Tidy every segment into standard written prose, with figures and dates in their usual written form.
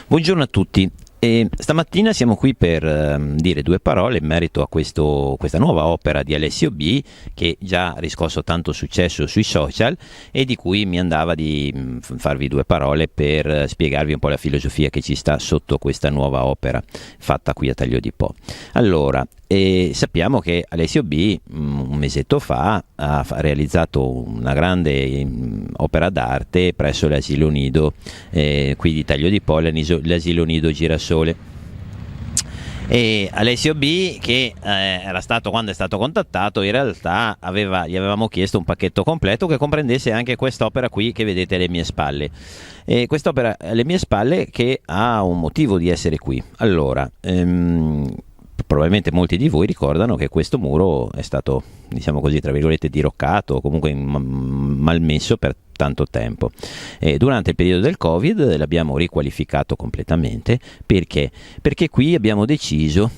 Buongiorno a tutti. Stamattina siamo qui per dire due parole in merito a questa nuova opera di Alessio B, che già ha riscosso tanto successo sui social e di cui mi andava di farvi due parole per spiegarvi un po' la filosofia che ci sta sotto questa nuova opera fatta qui a Taglio di Po. Allora, sappiamo che Alessio B un mesetto fa ha realizzato una grande opera d'arte presso l'asilo nido qui di Taglio di Po, l'asilo nido Girasole. E Alessio B, che era stato, quando è stato contattato, in realtà gli avevamo chiesto un pacchetto completo che comprendesse anche quest'opera qui che vedete alle mie spalle. E quest'opera alle mie spalle che ha un motivo di essere qui. Allora, probabilmente molti di voi ricordano che questo muro è stato, diciamo così, tra virgolette, diroccato o comunque malmesso per tanto tempo. Durante il periodo del Covid l'abbiamo riqualificato completamente. Perché? Perché qui abbiamo deciso,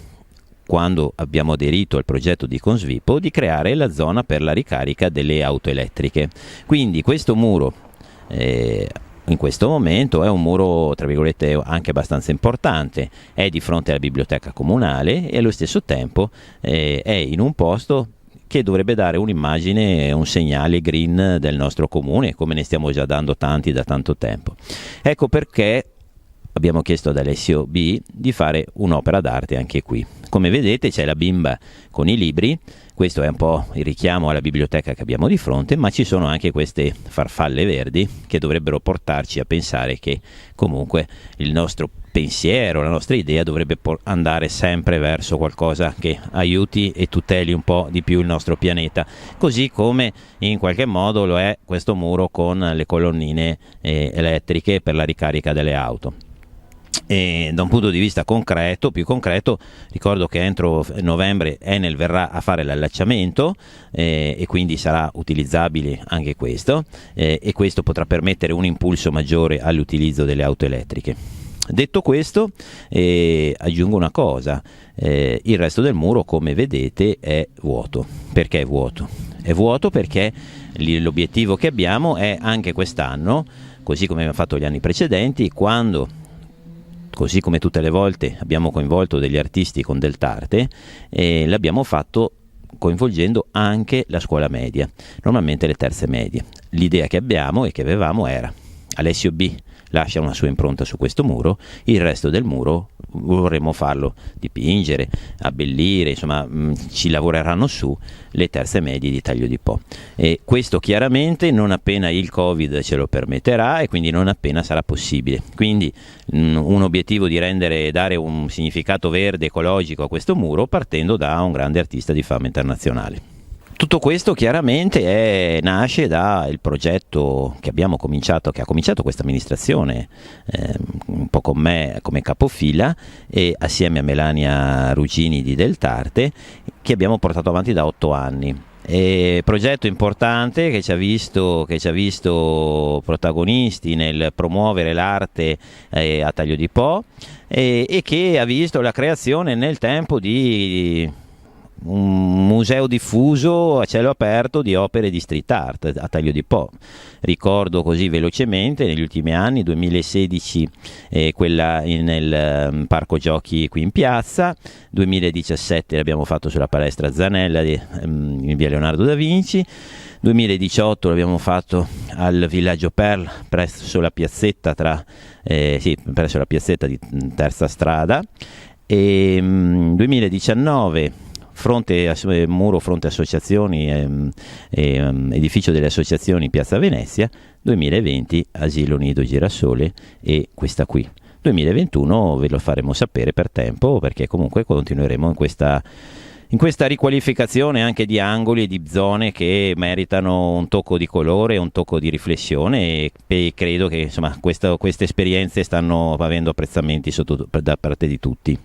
quando abbiamo aderito al progetto di Consvipo, di creare la zona per la ricarica delle auto elettriche. Quindi questo muro in questo momento è un muro, tra virgolette, anche abbastanza importante, è di fronte alla biblioteca comunale e allo stesso tempo è in un posto che dovrebbe dare un'immagine, un segnale green del nostro comune, come ne stiamo già dando tanti da tanto tempo. Ecco perché abbiamo chiesto ad Alessio B di fare un'opera d'arte anche qui. Come vedete c'è la bimba con i libri, questo è un po' il richiamo alla biblioteca che abbiamo di fronte, ma ci sono anche queste farfalle verdi che dovrebbero portarci a pensare che comunque il nostro pensiero, la nostra idea dovrebbe andare sempre verso qualcosa che aiuti e tuteli un po' di più il nostro pianeta, così come in qualche modo lo è questo muro con le colonnine elettriche per la ricarica delle auto. E da un punto di vista concreto, più concreto, ricordo che entro novembre Enel verrà a fare l'allacciamento e quindi sarà utilizzabile anche questo e questo potrà permettere un impulso maggiore all'utilizzo delle auto elettriche. Detto questo, aggiungo una cosa, il resto del muro, come vedete, è vuoto. Perché è vuoto? È vuoto perché l'obiettivo che abbiamo è anche quest'anno, così come abbiamo fatto gli anni precedenti, quando, così come tutte le volte, abbiamo coinvolto degli artisti con dell'arte, l'abbiamo fatto coinvolgendo anche la scuola media, normalmente le terze medie. L'idea che abbiamo e che avevamo era: Alessio B lascia una sua impronta su questo muro, il resto del muro vorremmo farlo dipingere, abbellire, insomma ci lavoreranno su le terze medie di Taglio di Po. E questo chiaramente non appena il Covid ce lo permetterà e quindi non appena sarà possibile. Quindi un obiettivo di dare un significato verde ecologico a questo muro partendo da un grande artista di fama internazionale. Tutto questo chiaramente nasce dal progetto che ha cominciato questa amministrazione un po' con me come capofila e assieme a Melania Ruggini di Deltarte, che abbiamo portato avanti da 8 anni. Progetto importante che ci ha visto protagonisti nel promuovere l'arte a Taglio di Po e che ha visto la creazione nel tempo di un museo diffuso a cielo aperto di opere di street art a Taglio di Po. Ricordo così velocemente negli ultimi anni, 2016 quella nel parco giochi qui in piazza, 2017 l'abbiamo fatto sulla palestra Zanella in via Leonardo da Vinci, 2018 l'abbiamo fatto al villaggio Perl presso la piazzetta presso la piazzetta di Terza Strada e 2019 muro fronte associazioni edificio delle associazioni Piazza Venezia, 2020 asilo nido Girasole e questa qui. 2021 ve lo faremo sapere per tempo, perché comunque continueremo in questa riqualificazione anche di angoli e di zone che meritano un tocco di colore, un tocco di riflessione e credo che insomma queste esperienze stanno avendo apprezzamenti da parte di tutti.